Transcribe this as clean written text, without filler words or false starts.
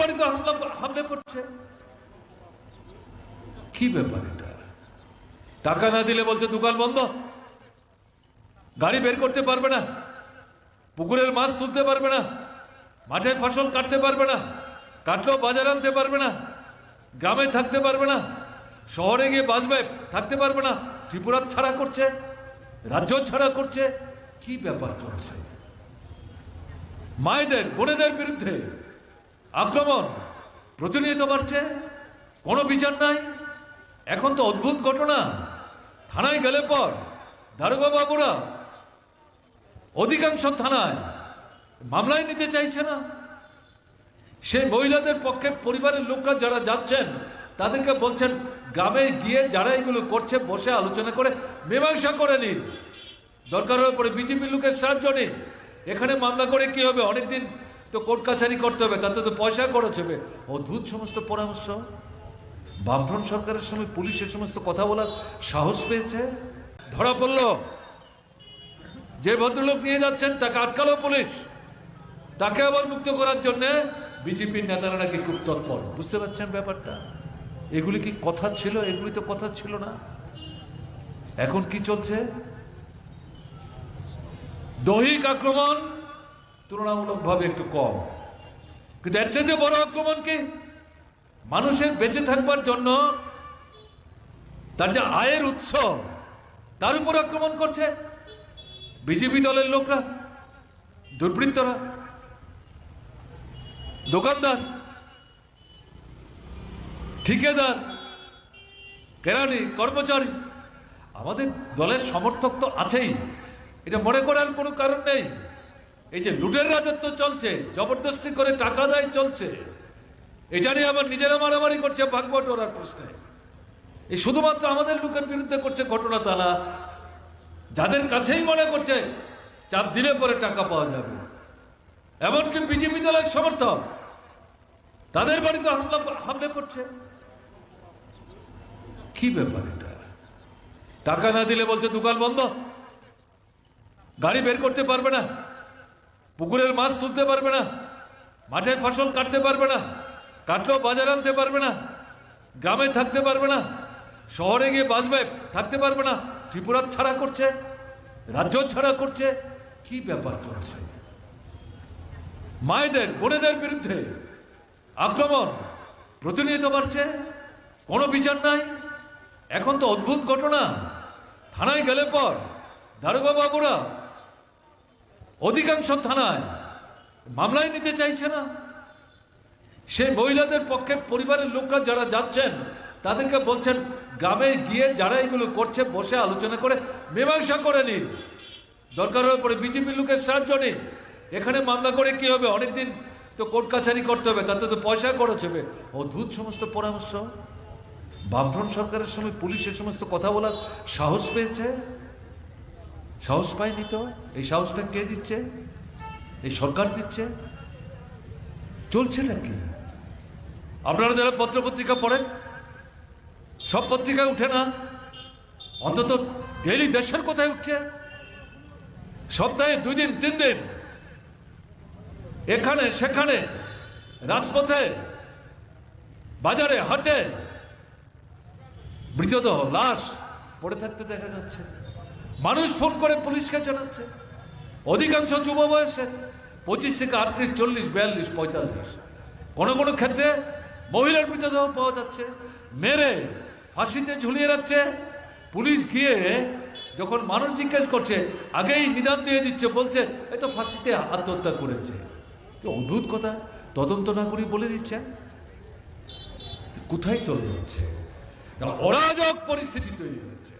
বাড়িতে হামলে পড়ছে। কি ব্যাপার এটা? টাকা না দিলে বলছে দোকান বন্ধ, গাড়ি বের করতে পারবে না, পুকুরের মাছ তুলতে পারবে না, মাঠের ফসল কাটতে পারবে না, কাটলেও বাজার আনতে পারবে না, গ্রামে থাকতে পারবে না, শহরে গিয়ে বাঁচবে থাকতে পারবে না, ত্রিপুরা ছাড়া করছে, রাজ্য ছাড়া করছে। কি ব্যাপার চলছে? মায়েদের বোনেদের বিরুদ্ধে আক্রমণ প্রতিনিয়ত বাড়ছে, কোনো বিচার নাই। এখন তো অদ্ভুত ঘটনা, থানায় গেলে পর দারোগা বাবুরা অধিকাংশ থানায় মামলায় নিতে চাইছে না। সেই মহিলাদের পক্ষে পরিবারের লোকরা যারা যাচ্ছেন তাদেরকে বলছেন গ্রামে গিয়ে যারা এগুলো করছে বসে আলোচনা করে মীমাংসা করে নিন, দরকার হয়ে পড়ে বিজেপি লোকের সাহায্য নিন। এখানে মামলা করে কি হবে? অনেকদিন তো কোর্ট কাছারি করতে হবে, তাতে তো পয়সা খরচ হবে। অদ্ভুত সমস্ত পরামর্শ। বামফ্রন্ট সরকারের সময় পুলিশের সমস্ত কথা বলার সাহস পেয়েছে। ধরা পড়ল, যে ভদ্রলোক নিয়ে যাচ্ছেন তাকে আটকালো পুলিশ, তাকে আবার মুক্ত করার জন্য বিজেপির নেতারা নাকি খুব তৎপর। বুঝতে পারছেন ব্যাপারটা? এগুলি কি কথা ছিল? এগুলি তো কথা ছিল না। এখন কি চলছে? দৈহিক আক্রমণ তুলনামূলকভাবে একটু কম, কিন্তু এর চেয়ে বড় আক্রমণ কি? মানুষের বেঁচে থাকবার জন্য তার যে আয়ের উৎস তার উপর আক্রমণ করছে বিজেপি দলের লোকরা, দুর্বৃত্তরা, দোকানদার, ঠিকাদার, কেরানি, কর্মচারী। আমাদের দলের সমর্থক তো আছেই, এটা মনে করার কোনো কারণ নেই। এই যে লুটের রাজত্ব চলছে, জবরদস্তি করে টাকা দেয় চলছে, এটা নিয়ে আবার নিজেরা মারামারি করছে ভাগবটোরার প্রশ্নে। এই শুধুমাত্র আমাদের লোকের বিরুদ্ধে করছে ঘটনা তা না, যাদের কাছেই মনে করছে চাপ দিলে পরে টাকা পাওয়া যাবে, এমনকি বিজেপি দলের সমর্থক তাদের বাড়িতে হামলে পড়ছে। কি ব্যাপার এটা? টাকা না দিলে বলছে দোকান বন্ধ, গাড়ি বের করতে পারবে না, পুকুরের মাছ তুলতে পারবে না, মাঠের ফসল কাটতে পারবে না, কাটলেও বাজার আনতে পারবে না, গ্রামে থাকতে পারবে না, শহরে গিয়ে বাঁচবে থাকতে পারবে না, ত্রিপুরা ছাড়া করছে, রাজ্য ছাড়া করছে। কি ব্যাপার চলছে? মায়েদের বোনেদের বিরুদ্ধে আক্রমণ প্রতিনিয়ত বাড়ছে, কোনো বিচার নাই। এখন তো অদ্ভুত ঘটনা, থানায় গেলে পর দারোগা বাবুরা অধিকাংশ থানায় মামলায় নিতে চাইছে না। সেই মহিলাদের পক্ষে পরিবারের লোকরা যারা যাচ্ছেন তাদেরকে বলছেন গ্রামে গিয়ে যারা এগুলো করছে বসে আলোচনা করে মীমাংসা করে নিন, দরকার হয়ে পড়ে বিজেপি লোকের সাহায্য নিন। এখানে মামলা করে কি হবে? অনেকদিন তো কোর্ট কাছারি করতে হবে, তাতে তো পয়সা খরচ হবে। অদ্ভুত সমস্ত পরামর্শ। বামফ্রন্ট সরকারের সময় পুলিশের সমস্ত কথা বলার সাহস পেয়েছে। সাহস পায়নি তো। এই সাহসটা কে দিচ্ছে? এই সরকার দিচ্ছে। চলছে নাকি? আপনারা যারা পত্রপত্রিকা পড়েন, সব পত্রিকায় উঠে না, অন্তত ডেইলি দেশের কোথায় উঠছে। সপ্তাহে 2 দিন 3 দিন এখানে সেখানে রাজপথে বাজারে হাটে মৃতদেহ লাশ পড়ে থাকতে দেখা যাচ্ছে। মানুষ ফোন করে পুলিশকে জানাচ্ছে, অধিকাংশ যুব বয়সে 25 থেকে 38, 40, 42, 45। কোনো কোনো ক্ষেত্রে মহিলার মৃতদেহ পাওয়া যাচ্ছে, মেরে ফাঁসিতে ঝুলিয়ে রাখছে। পুলিশ গিয়ে যখন মানুষ জিজ্ঞেস করছে আগেই নিদান দিয়ে দিচ্ছে, বলছে এই তো ফাঁসিতে আত্মহত্যা করেছে। তো অদ্ভুত কথা, তদন্ত না করে বলে দিচ্ছেন। কোথায় চলে যাচ্ছে? অরাজক পরিস্থিতি তৈরি হচ্ছে।